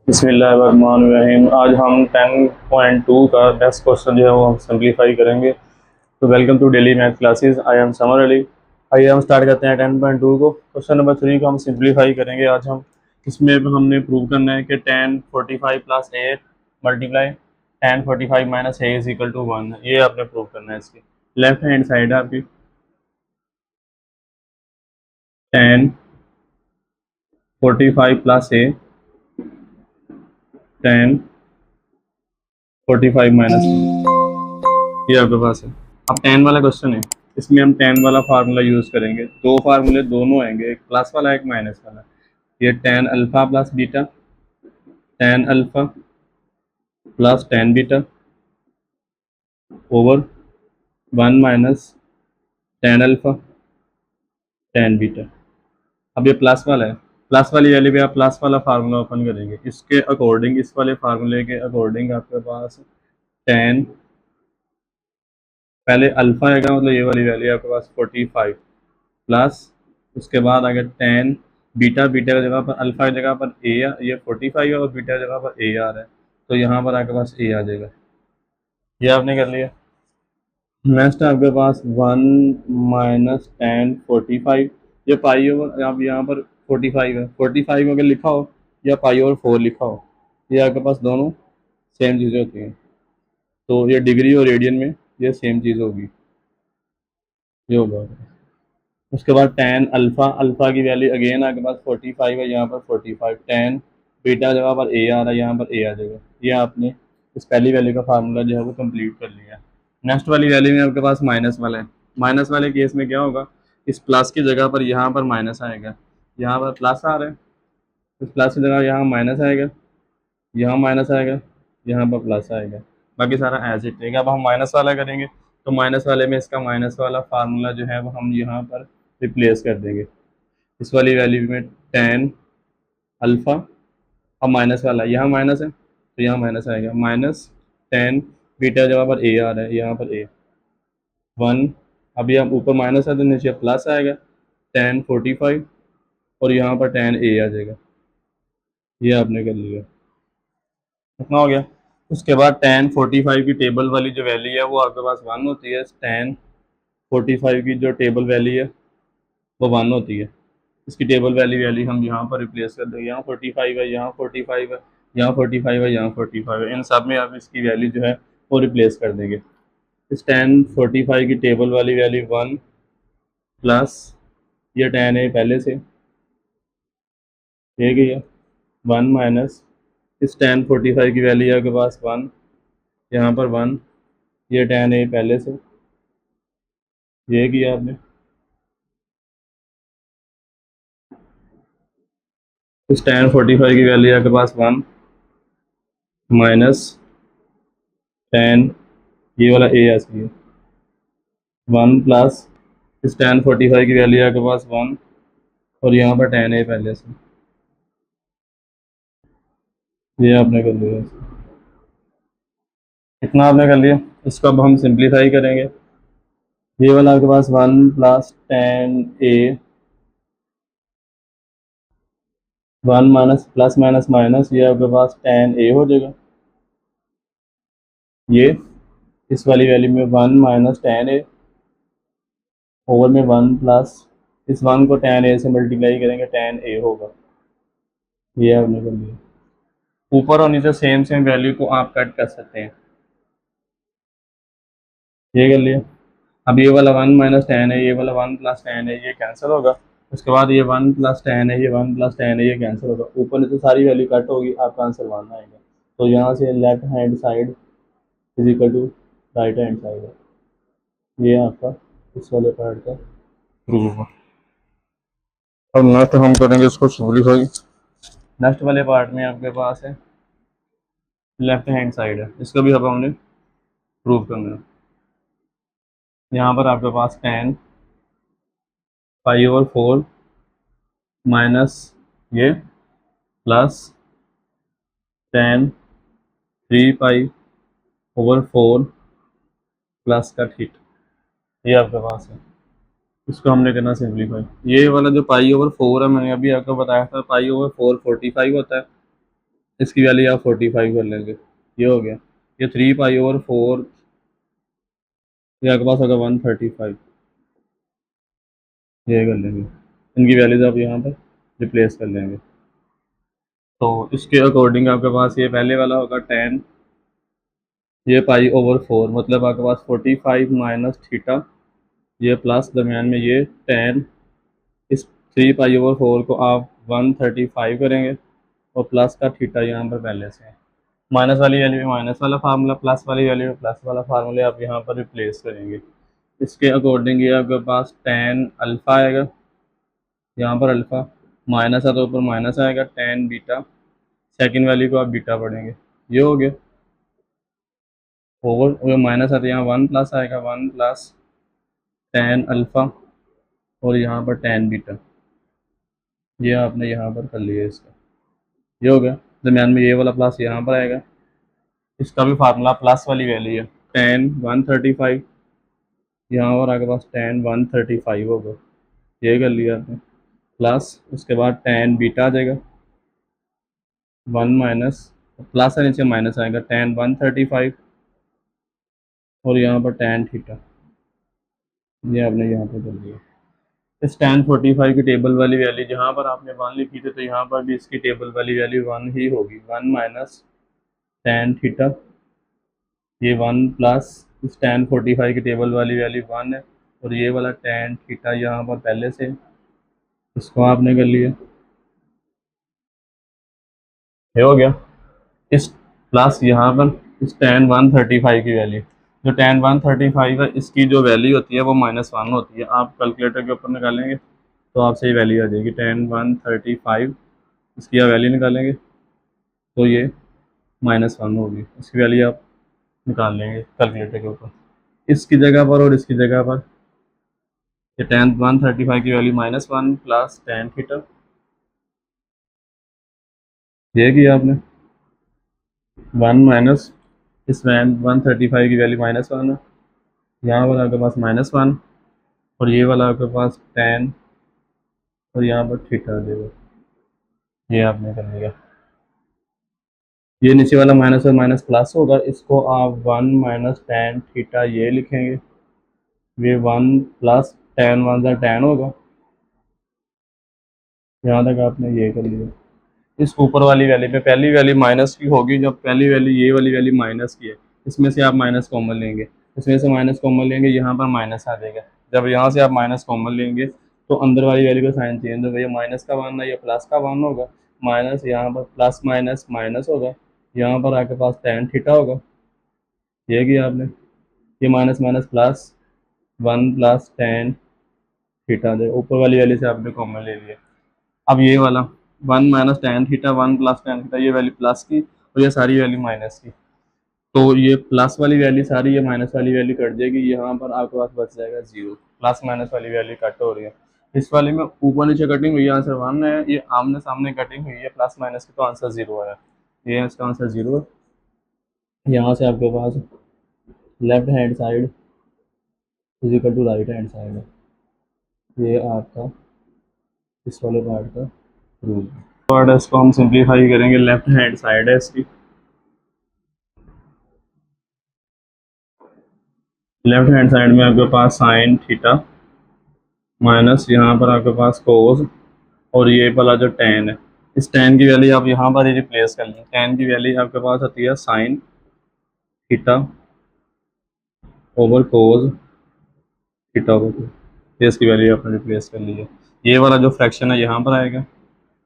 बिस्मिल्लाहिर्रहमानिर्रहीम। आज हम 10.2 का नेक्स्ट क्वेश्चन जो है वो हम सिंप्लीफाई करेंगे। तो welcome to daily math classes. I am Samar Ali. आइए हम स्टार्ट करते हैं 10.2 को। क्वेश्चन नंबर 3 को हम सिंप्लीफाई करेंगे आज हम। इसमें अब हमने प्रूव करना है कि 1045 plus a multiply 1045 minus a is equal to 1। ये आपने प्रूव करना है। इसकी लेफ्ट हैंड साइड है आपकी 1045 प्लस ए 1045 माइनस ये आपके पास है। अब 10 वाला क्वेश्चन है, इसमें हम 10 वाला फार्मूला यूज करेंगे। दो फार्मूले दोनों आएंगे, एक प्लस वाला एक माइनस वाला। ये 10 alpha plus beta, 10 alpha plus 10 beta over 1 minus 10 alpha 10 beta. अब ये प्लस वाला है, प्लस वाली वैल्यू पे आप प्लस वाला फार्मूला ओपन करेंगे। इसके अकॉर्डिंग, इस वाले फार्मूले के अकॉर्डिंग आपके पास 10 पहले अल्फा आएगा, मतलब ये वाली वैल्यू आपके पास 45 प्लस उसके बाद अगर 10 बीटा, बीटा की जगह पर अल्फा की जगह पर ए, ये 45 है और बीटा की जगह पर ए आ रहा है, तो यहाँ पर आपके पास ए आ जाएगा। ये आपने कर लिया। नेक्स्ट आपके पास 1 माइनस 10 45, ये पाई ओवर, आप यहाँ पर 45 है, 45 अगर लिखा हो या पाई ओवर 4 लिखा हो, ये आपके पास दोनों सेम चीज़ें होती हैं। तो ये डिग्री और रेडियन में ये सेम चीज़ होगी, ये होगा। उसके बाद 10 अल्फ़ा, अल्फ़ा की वैल्यू अगेन आपके पास 45 है, यहाँ पर 45, 10 बीटा जगह पर ए आ रहा है, यहाँ पर ए आ जाएगा। ये आपने इस पहली वैल्यू का फार्मूला जो है वो कंप्लीट कर लिया। नेक्स्ट वाली वैल्यू में आपके पास माइनस वाला है। माइनस वाले केस में क्या होगा, इस प्लस की जगह पर यहाँ पर माइनस आएगा, यहाँ पर प्लस आ रहा है, इस प्लस की जगह यहाँ माइनस आएगा, यहाँ माइनस आएगा, यहाँ पर प्लस आएगा, बाकी सारा एज इट रहेगा। अब हम माइनस वाला करेंगे, तो माइनस वाले में इसका माइनस वाला फार्मूला जो है वो हम यहाँ पर रिप्लेस कर देंगे। इस वाली वैल्यू में 10 अल्फ़ा, अब माइनस वाला यहाँ माइनस है तो यहाँ माइनस आएगा, माइनस 10 बीटा जगह पर ए आ रहा है, यहाँ पर ए 1, अभी हम ऊपर माइनस है तो नीचे प्लस आएगा 1045 और यहाँ पर 10 ए आ जाएगा। ये आपने कर लिया, कितना हो गया। उसके बाद 1045 की टेबल वाली जो वैल्यू है वो आपके पास 1 होती है। 1045 की जो टेबल वैल्यू है वो 1 होती है। इसकी टेबल वैल्यू हम यहाँ पर रिप्लेस कर देंगे। यहाँ 45 है, यहाँ 45 है, यहाँ 45 है, यहाँ 45 है, इन सब में आप इसकी वैल्यू जो है वो रिप्लेस कर देंगे। इस 1045 की टेबल वाली वैल्यू 1 प्लस ये 10 है पहले से, ये गया 1 माइनस इस 1045 की वैल्यू है आपके पास 1, यहाँ पर 1, ये 10 है पहले से, ये किया आपने। इस 1045 की वैल्यू आपके पास 1 माइनस 10, ये वाला ए ऐसी है 1 प्लस इस 1045 की वैल्यू आपके पास 1 और यहाँ पर 10 है पहले से, ये आपने कर लिया। इतना आपने कर लिया। इसको अब हम सिंप्लीफाई करेंगे। ये वाला आपके पास 1 प्लस 10 ए, 1 माइनस प्लस माइनस माइनस, ये आपके पास 10 ए हो जाएगा। ये इस वाली वैल्यू में 1 माइनस 10 ए ओवर में 1 प्लस इस 1 को 10 ए से मल्टीप्लाई करेंगे 10 ए होगा। ये आपने कर लिया। ऊपर और नीचे सेम सेम वैल्यू को आप कट कर सकते हैं, ये कर लिया। अब ये वाला 1 माइनस 10 है, ये वाला 1 प्लस 10 है, ये कैंसिल होगा। उसके बाद ये 1 प्लस 10 है, ये 1 प्लस 10 है, ये कैंसिल होगा। ऊपर नीचे सारी वैल्यू कट होगी, आपका आंसर 1 आएगा। तो यहाँ से left hand side is equal to right hand side है। ये आपका इस वाले पार्ट का प्रूफ हुआ। अब नेक्स्ट हम करेंगे इसको सिंपलीफाई। नेक्स्ट वाले पार्ट में आपके पास है लेफ्ट हैंड साइड है, इसको भी अब हमने प्रूव करना है। यहाँ पर आपके पास 10 पाई ओवर 4 माइनस ये प्लस 10 3 पाई ओवर 4 प्लस का ठीक, ये आपके पास है। इसको हमने करना सिंप्लीफाई। ये वाला जो पाई ओवर 4 है, मैंने अभी आपको बताया था पाई ओवर 4 45 होता है, इसकी वैल्यू आप 45 कर लेंगे, ये हो गया। ये 3 पाई ओवर 4, ये आपके पास होगा 135, ये कर लेंगे। इनकी वैल्यूज आप यहाँ पर रिप्लेस कर लेंगे। तो इसके अकॉर्डिंग आपके पास ये पहले वाला होगा 10, ये पाई ओवर 4, मतलब आपके पास 45 माइनस थीटा, ये प्लस दरमियान में ये 10। इस 3 पाई ओवर 4 को आप 135 करेंगे, और प्लस का थीटा यहाँ पर पहले से है। माइनस वाली वैल्यू में माइनस वाला फार्मूला, प्लस वाली वैल्यू में प्लस वाला फार्मूला आप यहाँ पर रिप्लेस करेंगे। इसके अकॉर्डिंग ये आपके पास 10 अल्फ़ा आएगा, यहाँ पर अल्फ़ा माइनस है तो ऊपर माइनस आएगा, 10 बीटा, सेकंड वैल्यू को आप बीटा पढ़ेंगे, ये हो गया। ओवर माइनस है तो यहाँ 1 प्लस आएगा, 1 प्लस 10 अल्फ़ा, और यहाँ पर 10 बीटा, ये आपने यहाँ पर कर लिया इसका, ये हो गया। दरम्यान में ये वाला प्लस यहाँ पर आएगा, इसका भी फार्मूला प्लस वाली वैल्यू है, 10 135, यहाँ पर आपके पास 10 135 होगा, ये कर लिया आपने। प्लस उसके बाद 10 बीटा आ जाएगा, 1 माइनस, प्लस है नीचे माइनस आएगा, 10 135, और यहाँ पर 10 थीटा, ये आपने यहाँ पर कर लिया। इस 10 45 की टेबल वाली वैल्यू जहाँ पर आपने 1 लिखी थी, तो यहाँ पर भी इसकी टेबल वाली वैल्यू 1 ही होगी, 1 माइनस 10 थीटा, ये 1 प्लस इस 10 45 की टेबल वाली वैल्यू 1 है, और ये वाला 10 थीटा यहाँ पर पहले से, इसको आपने कर लिया, ये हो गया। इस प्लस यहाँ पर इस 10 135 की वैल्यू, जो 10 135 है इसकी जो वैल्यू होती है वो -1 होती है, आप कैलकुलेटर के ऊपर निकालेंगे तो आपसे ये वैल्यू आ जाएगी 10 135, इसकी आप वैल्यू निकालेंगे तो ये -1 होगी, इसकी वैल्यू आप निकाल लेंगे कैलकुलेटर के ऊपर, इसकी जगह पर और इसकी जगह पर। ये 10 135 की वैल्यू -1 प्लस 10 थीटा, ये किया आपने। 1 माइनस इस 135 की वैल्यू -1 है, यहाँ पर आपके पास -1, और ये वाला आपके पास 10, और यहाँ पर थीटा दे दो, ये आपने कर लिया। ये नीचे वाला माइनस और माइनस प्लस होगा, इसको आप 1 - 10 थीटा ये लिखेंगे, ये 1 + 10 × 1 = 10 होगा, यहाँ तक आपने ये कर लिया। इस ऊपर वाली वैल्यू पे पहली वैल्यू माइनस की होगी, जब पहली वैल्यू ये वाली वैल्यू माइनस की है, इसमें से आप माइनस कॉमन लेंगे, इसमें से माइनस कॉमन लेंगे, यहाँ पर माइनस आ जाएगा। जब यहाँ से आप माइनस कॉमन लेंगे तो अंदर वाली वैल्यू का साइन चेंज होगा, ये माइनस का 1 है, ये प्लस का 1 होगा, माइनस यहाँ पर प्लस माइनस माइनस होगा, यहाँ पर आपके पास 10 थीटा होगा, ये किया आपने। ये माइनस माइनस प्लस, 1 + 10 थीटा दे, ऊपर वाली वैल्यू से आपने कॉमन ले लिया। अब ये वाला 1 - 10 थीटा, 1 + 10 थीटा, ये वैल्यू प्लस की और ये सारी वैल्यू माइनस की, तो ये प्लस वाली वैल्यू सारी, ये माइनस वाली वैल्यू कट जाएगी, यहाँ पर आपके पास बच जाएगा 0, प्लस माइनस वाली वैल्यू कट हो रही है। इस वाले में ऊपर नीचे कटिंग हुई है, आंसर 1 है, ये आमने सामने कटिंग हुई है प्लस माइनस की, तो आंसर 0 है, ये इसका आंसर 0 है। यहाँ से आपके पास left hand side is equal to right hand side है, ये आपका इस वाले पार्ट का रूल है। पार्ट है, इसको हम सिंप्लीफाई करेंगे, लेफ्ट हैंड साइड है इसकी, लेफ्ट हैंड साइड में आपके पास साइन थीटा माइनस यहाँ पर आपके पास कोस, और ये वाला जो टेन है, इस टेन की वैल्यू आप यहाँ पर ही रिप्लेस कर लें, टेन की वैल्यू आपके पास आती है sine theta over cos theta over two, ये इसकी वैल्यू आपने रिप्लेस कर ली है। ये वाला जो फ्रैक्शन है यहाँ पर आएगा,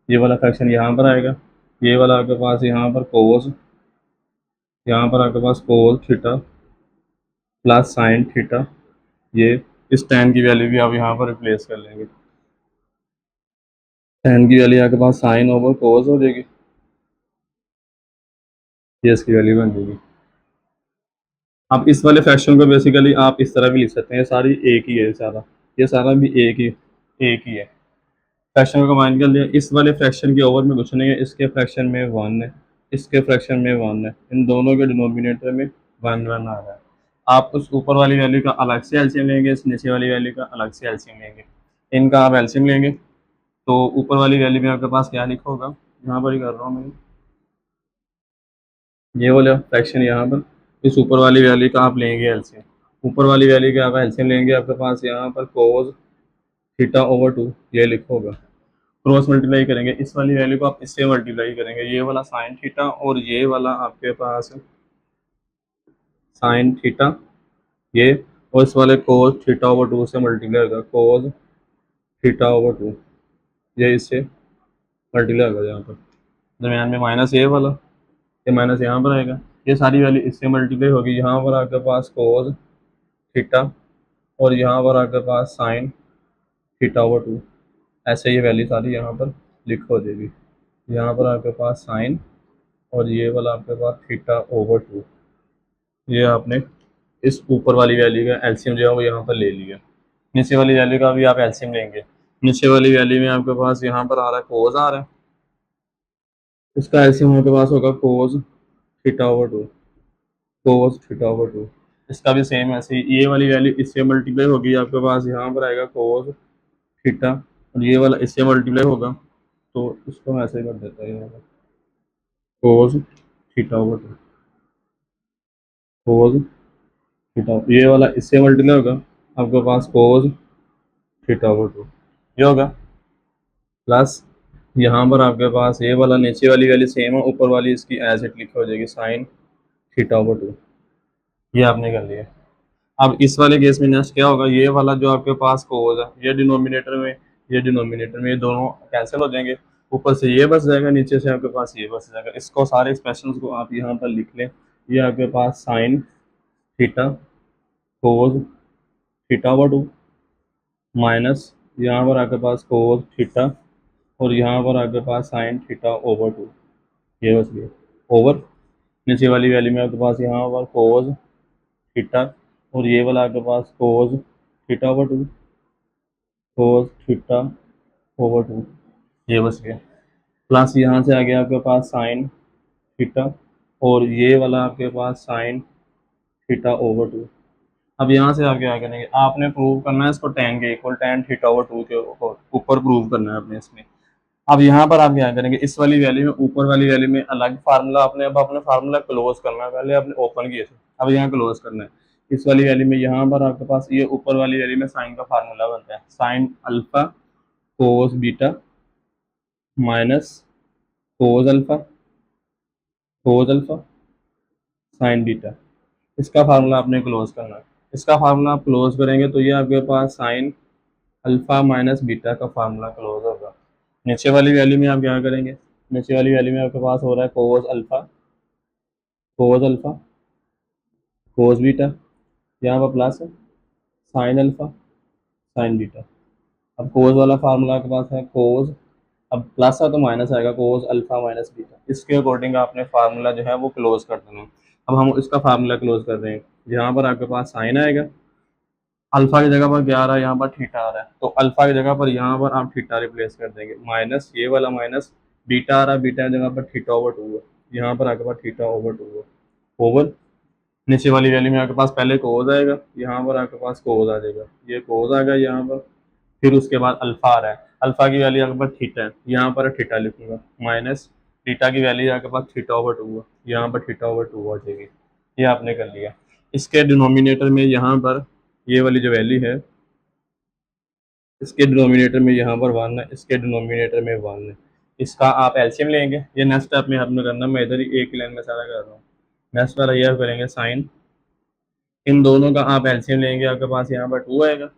ये वाला फ्रैक्शन यहाँ पर आएगा, ये वाला आपके पास यहाँ पर कोस, यहाँ पर आपके पास cos theta plus sine theta, ये इस टेन की वैल्यू भी आप यहाँ पर रिप्लेस कर लेंगे, टेन की वैल्यू आपके पास साइन ओवर कोस हो जाएगी, ये इसकी वैल्यू बन जाएगी। आप इस वाले फ्रैक्शन को बेसिकली आप इस तरह भी लिख सकते हैं, ये सारी एक ही है, सारा ये सारा भी एक ही है। फ्रैक्शन को कंबाइन कर लिया, इस वाले फ्रैक्शन के ओवर में कुछ नहीं है, इसके फ्रैक्शन में 1 है, इसके फ्रैक्शन में 1 है, इन दोनों के डिनोमिनेटर में 1 1 आ रहा है। आप उस ऊपर वाली वैल्यू का अलग से एलसीएम लेंगे, इस नीचे वाली वैल्यू का अलग से एलसीएम लेंगे, इनका आप एलसीएम लेंगे तो ऊपर वाली वैल्यू में आपके पास क्या लिखा होगा, यहाँ पर ही कर रहा हूँ मैं, ये वाला फ्रैक्शन यहाँ पर, इस ऊपर वाली वैल्यू का आप लेंगे एलसीएम। ऊपर वाली वैल्यू का आप एलसीएम लेंगे, आपके पास यहाँ पर कोस थीटा ओवर टू ये लिखा होगा। क्रॉस मल्टीप्लाई करेंगे, इस वाली वैल्यू को आप इससे मल्टीप्लाई करेंगे, ये वाला साइन थीटा और ये वाला आपके पास साइन थीटा ये, और इस वाले कोस थीटा ओवर टू से मल्टीप्लाई होगा, कोस थीटा ओवर टू ये इससे मल्टीप्लाई होगा। यहाँ पर दरम्यान में माइनस ये वाला, ये माइनस यहाँ पर आएगा, ये सारी वैल्यू इससे मल्टीप्लाई होगी। यहाँ पर आपके पास कोस थीटा और यहाँ पर आपके पास साइन थीटा ओवर टू, ऐसे ये वैल्यू सारी यहाँ पर लिख हो जाएगी। यहाँ पर आपके पास साइन और ये वाला आपके पास थीटा ओवर टू, ये आपने इस ऊपर वाली वैल्यू का एलसीएम जो है वो यहाँ पर ले लिया। नीचे वाली वैल्यू का भी आप एलसीएम लेंगे, नीचे वाली वैल्यू में आपके पास यहाँ पर आ रहा है कोस आ रहा है, इसका एलसीएम आपके पास होगा cos theta over two, cos theta over two. इसका भी सेम ऐसे ही ये वाली वैल्यू इससे मल्टीप्लाई होगी, आपके पास यहाँ पर आएगा कोस थीटा और ये वाला इससे मल्टीप्लाई होगा, तो इसको मैं ऐसे कर देता है यहाँ पर cos theta over two, cos theta ये वाला इससे मल्टीप्लाई होगा, आपके पास कोस थीटा ओवर टू ये होगा, प्लस यहाँ पर आपके पास ये वाला नीचे वाली वैल्यू सेम है, ऊपर वाली इसकी एज इट लिखी हो जाएगी साइन थीटा ओवर टू, ये आपने कर लिया। अब इस वाले केस में नेक्स्ट क्या होगा, ये वाला जो आपके पास कोस है ये डिनोमिनेटर में, ये डिनोमिनेटर में, ये दोनों कैंसिल हो जाएंगे, ऊपर से ये बच जाएगा, नीचे से आपके पास ये बच जाएगा। इसको सारे एक्सप्रेशन को आप यहाँ पर लिख लें, ये आपके पास sine theta cos theta over two minus यहाँ पर आपके पास कोस थीटा और यहाँ पर आपके पास साइन थीटा ओवर टू, ये बच गया ओवर नीचे वाली वैल्यू में आपके पास यहाँ पर कोस थीटा और ये वाला आपके पास cos theta over two, cos theta over two ये बच गया, प्लस यहाँ से आ गया आपके पास साइन थीटा और ये वाला आपके पास साइन थीटा ओवर टू। अब यहाँ से आप क्या करेंगे, आपने प्रूव करना है इसको टेन के equal, tan theta over two के ऊपर प्रूव करना है आपने इसमें। अब यहाँ पर आप क्या करेंगे, इस वाली वैल्यू में ऊपर वाली वैल्यू में अलग फार्मूला, आपने अब अपने फार्मूला क्लोज करना है, पहले आपने ओपन किए थे अब यहाँ क्लोज करना है। इस वाली वैल्यू में यहाँ पर आपके पास ये ऊपर वाली वैल्यू में साइन का फार्मूला बनता है, sine alpha cos beta minus cos alpha sign beta, इसका फार्मूला आपने क्लोज करना है। इसका फार्मूला आप क्लोज करेंगे तो ये आपके पास साइन अल्फा माइनस बीटा का फार्मूला क्लोज होगा। नीचे वाली वैल्यू में आप क्या करेंगे, नीचे वाली वैल्यू में आपके पास हो रहा है कोस अल्फा कोस बीटा, यहाँ पर प्लस है साइन अल्फा साइन बीटा। अब कोस वाला फार्मूला आपके पास है कोस, अब प्लस है तो माइनस आएगा, कोस अल्फा माइनस बीटा, इसके अकॉर्डिंग आपने फार्मूला जो है वो क्लोज कर देना है। अब हम इसका फार्मूला क्लोज कर रहे हैं, यहाँ पर आपके पास साइन आएगा, अल्फा की जगह पर क्या आ रहा है, यहाँ पर थीटा आ रहा है, तो अल्फा की जगह पर यहाँ पर आप थीटा रिप्लेस कर देंगे, माइनस ये वाला माइनस बीटा आ रहा है, बीटा की जगह पर थीटा ओवर टू है, यहाँ पर आपके पास थीटा ओवर टू है ओवर नीचे वाली वैल्यू में आपके पास पहले कोस आएगा, यहाँ पर आपके पास कोस आ जाएगा, ये कोस आ गया यहाँ पर, फिर उसके बाद अल्फा आ रहा है, अल्फा की वैल्यू आपके पास थीटा है, यहाँ पर थीटा लिखूंगा, माइनस थीटा की वैल्यू आपके पास थीटा ओवर टू है, यहाँ पर थीटा ओवर टू आ जाएगी, ये आपने कर लिया। इसके डिनोमिनेटर में यहाँ पर ये वाली जो वैल्यू है, इसके डिनोमिनेटर में यहाँ पर वन है, इसके डिनोमिनेटर में वन है, इसका आप एलसीएम लेंगे। ये नेक्स्ट स्टेप में आपने करना, मैं इधर ही एक लाइन में सारा कर रहा हूँ। नेक्स्ट वाला ये आप करेंगे साइन, इन दोनों का आप एलसीएम लेंगे, आपके पास यहाँ पर टू आएगा,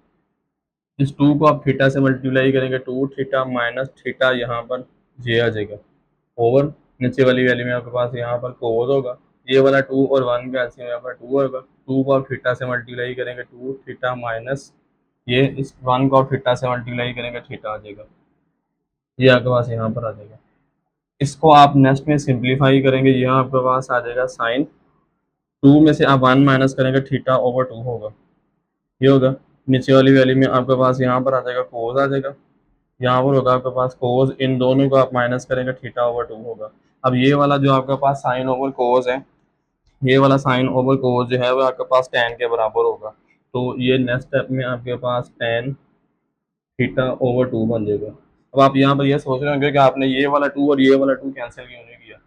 इस टू को आप थीटा से मल्टीप्लाई करेंगे, टू थीटा माइनस थीटा यहाँ पर जे आ जाएगा ओवर नीचे वाली वैल्यू में आपके पास यहाँ पर कोस होगा, ये वाला टू और वन का एलसीएम यहाँ पर टू होगा, टू को आप थीटा से मल्टीप्लाई करेंगे, टू थीटा माइनस ये इस वन को आप थीटा से मल्टीप्लाई करेंगे, थीटा आ जाएगा, ये आपके पास यहाँ पर आ जाएगा। इसको आप नेक्स्ट में सिंप्लीफाई करेंगे, यहाँ आपके पास आ जाएगा साइन, टू में से आप वन माइनस करेंगे, थीटा ओवर टू होगा, ये होगा। नीचे वाली वैल्यू में आपके पास यहाँ पर आ जाएगा कोस आ जाएगा, यहाँ पर होगा आपके पास कोस, इन दोनों को आप माइनस करेंगे, थीटा ओवर टू होगा। अब ये वाला जो आपके पास साइन ओवर कोस है, ये वाला साइन ओवर कोस जो है वो आपके पास टेन के बराबर होगा, तो ये नेक्स्ट स्टेप में आपके पास टेन थीटा ओवर टू बन जाएगा। अब आप यहाँ पर ये सोच रहे होंगे कि आपने ये वाला टू और ये वाला टू कैंसिल क्यों नहीं किया,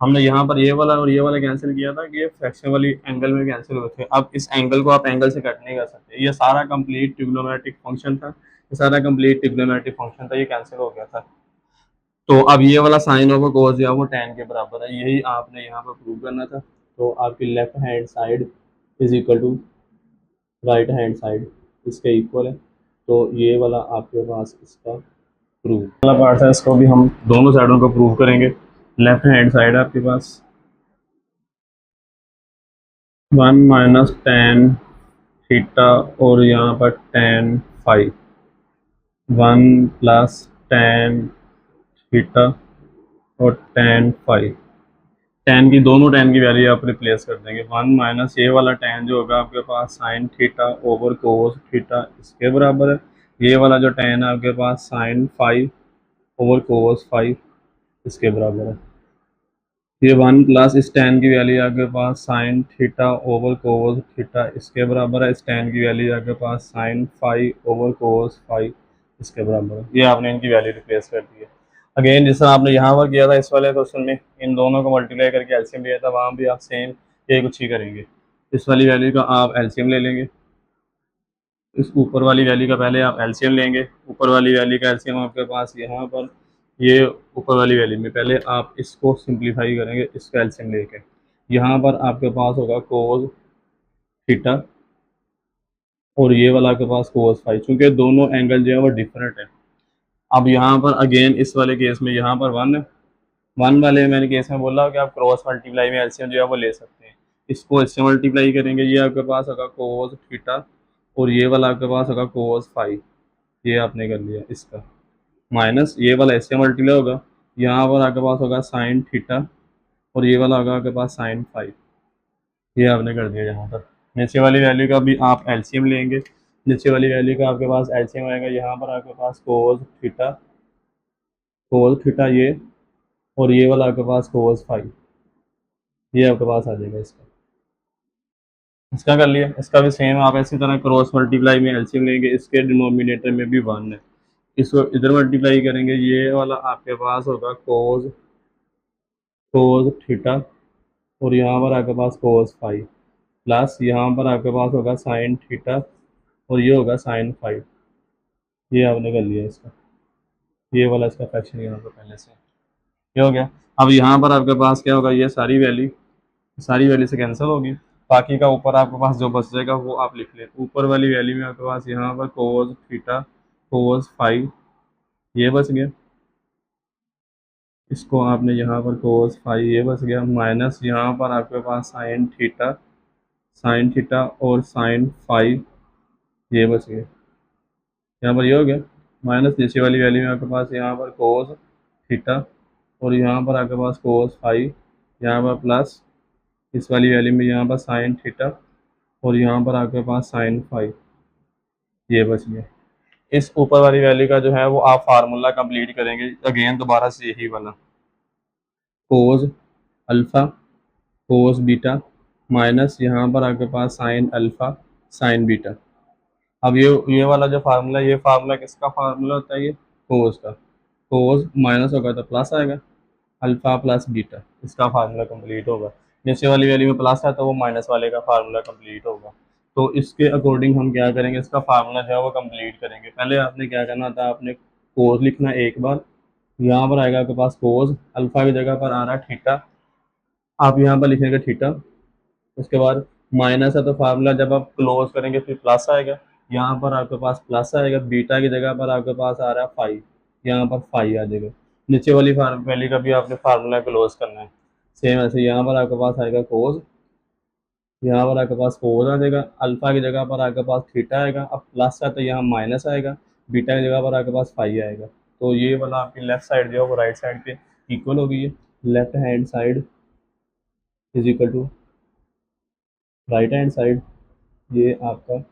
हमने यहाँ पर ये वाला और ये वाला कैंसिल किया था कि ये फ्रैक्शन वाली एंगल में कैंसिल हुए थे। अब इस एंगल को आप एंगल से कट नहीं कर सकते। ये सारा कंप्लीट ट्रिग्नोमेट्रिक फंक्शन था, ये सारा कंप्लीट ट्रिग्नोमेट्रिक फंक्शन था, ये कैंसिल हो गया था। तो अब ये वाला साइन ऑफ कोस जो है वो tan के बराबर है, यही आपने यहाँ पर प्रूव करना था। तो आपकी left hand side is equal to right hand side इसके इक्वल है। तो ये वाला आपके पास इसका प्रूव वाला पार्ट है, इसको भी हम दोनों साइडों को प्रूव करेंगे। लेफ्ट हैंड साइड आपके पास 1 माइनस टेन थीटा और यहाँ पर tan five, 1 plus tan theta और tan फाइव। टेन की वैल्यू आप रिप्लेस कर देंगे। 1 माइनस ये वाला tan जो होगा आपके पास sine theta over cos theta इसके बराबर है। ये वाला जो tan है आपके पास sine five over cos five इसके बराबर है। ये 1 प्लस इस tan की वैल्यू आपके पास sine theta over cos theta इसके बराबर है। इस tan की वैल्यू आपके पास sine five over cos five इसके बराबर है। ये आपने इनकी वैल्यू रिप्लेस कर दी है। अगेन जिस तरह आपने यहाँ पर किया था इस वाले क्वेश्चन में, इन दोनों को मल्टीप्लाई करके एलसीएम लिया था, वहाँ भी आप सेम ये कुछ ही करेंगे। इस वाली वैल्यू का आप एलसीएम ले लेंगे, इस ऊपर वाली वैल्यू का पहले आप एलसीएम लेंगे। ऊपर वाली वैल्यू का एलसीएम आपके पास यहाँ पर ये ऊपर वाली वैल्यू में पहले आप इसको सिंप्लीफाई करेंगे, इसका एलसीएम लेके यहाँ पर आपके पास होगा कोस थीटा और ये वाला आपके पास कोस फाइव, चूँकि दोनों एंगल जो है वो डिफरेंट है। अब यहाँ पर अगेन इस वाले केस में यहाँ पर 1 है, 1 वाले मैंने केस में बोला कि आप क्रॉस मल्टीप्लाई में एलसीएम जो है वो ले सकते हैं। इसको इससे मल्टीप्लाई करेंगे, ये आपके पास होगा कोस थीटा और ये वाला आपके पास होगा कोस फाइव, ये आपने कर लिया इसका माइनस ये वाला इससे मल्टीप्लाई होगा, यहाँ पर आपके पास होगा साइन थीटा और ये वाला होगा आपके पास साइन फाइव, ये आपने कर दिया। यहाँ पर नीचे वाली वैल्यू का भी आप एलसीएम लेंगे, नीचे वाली वैल्यू का आपके पास एलसीएम आएगा, यहाँ पर आपके पास कोस थीटा ये और ये वाला आपके पास कोस फाइव, ये आपके पास आ जाएगा। इसका कर लिया, इसका भी सेम आप इसी तरह क्रॉस मल्टीप्लाई में एलसीएम लेंगे, इसके डिनोमिनेटर में भी 1 है, इसको इधर मल्टीप्लाई करेंगे, ये वाला आपके पास होगा कोस थीटा और यहाँ पर आपके पास कोस फाइव प्लस यहाँ पर आपके पास होगा साइन थीटा और ये होगा साइन फाइव, ये आपने कर लिया इसका, ये वाला इसका फ्रैक्शन यहाँ पर पहले से ये हो गया। अब यहाँ पर आपके पास क्या होगा, ये सारी वैल्यू से कैंसिल होगी, बाकी का ऊपर आपके पास जो बच जाएगा वो आप लिख लें। ऊपर वाली वैल्यू में आपके पास यहाँ पर कोस थीटा कोस फाइव ये बच गया, इसको आपने यहाँ पर कोस फाइव ये बच गया, माइनस यहाँ पर आपके पास साइन थीटा और साइन फाइव ये बच गया, यहाँ पर ये हो गया माइनस नीचे वाली वैल्यू में आपके पास यहाँ पर कोस थीटा और यहाँ पर आपके पास कोस फाइव, यहाँ पर प्लस इस वाली वैल्यू में यहाँ पर साइन थीटा और यहाँ पर आपके पास साइन फाइव ये बच गया। इस ऊपर वाली वैल्यू का जो है वो आप फार्मूला कंप्लीट करेंगे अगेन दोबारा से यही वाला cos alpha cos beta minus यहाँ पर आपके पास साइन अल्फ़ा साइन बीटा। अब ये वाला जो फार्मूला, ये फार्मूला किसका फार्मूला होता है, ये कोस का, कोस माइनस होगा तो प्लस आएगा, अल्फ़ा प्लस बीटा इसका फार्मूला कंप्लीट होगा। नीचे वाली वैल्यू में प्लस है तो वो माइनस वाले का फार्मूला कंप्लीट होगा। तो इसके अकॉर्डिंग हम क्या करेंगे, इसका फार्मूला जो है वो कंप्लीट करेंगे। पहले आपने क्या करना था, आपने कोस लिखना एक बार, यहाँ पर आएगा आपके पास कोस, अल्फ़ा की जगह पर आ रहा है थीटा, आप यहाँ पर लिखेंगे थीटा, उसके बाद माइनस है तो फार्मूला जब आप क्लोज करेंगे फिर प्लस आएगा, यहाँ पर आपके पास प्लस आएगा, बीटा की जगह पर आपके पास आ रहा है फाइव, यहाँ पर फाइव आ जाएगा। नीचे वाली वैल्यू का भी आपने फार्मूला क्लोज करना है, सेम ऐसे यहाँ पर आपके पास आएगा कोस, यहाँ पर आपके पास कोस आ जाएगा, अल्फा की जगह पर आपके पास थीटा आएगा, अब प्लस है तो यहाँ माइनस आएगा, बीटा की जगह पर आपके पास फाइव आएगा। तो ये वाला आपकी लेफ्ट साइड जो है वो राइट साइड पे इक्वल हो गई है, left hand side is equal to right hand side, ये आपका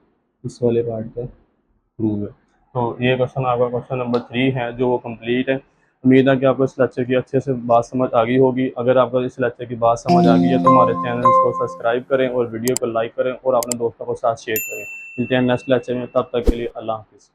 इस वाले पार्ट का प्रूव है। तो ये क्वेश्चन आपका क्वेश्चन नंबर 3 है जो वो कंप्लीट है। उम्मीद है कि आपको इस लेक्चर की अच्छे से बात समझ आ गई होगी। अगर आपको इस लेक्चर की बात समझ आ गई है तो हमारे चैनल को सब्सक्राइब करें और वीडियो को लाइक करें और अपने दोस्तों को साथ शेयर करें। मिलते हैं नेक्स्ट लेक्चर में, तब तक के लिए अल्लाह हाफिज़।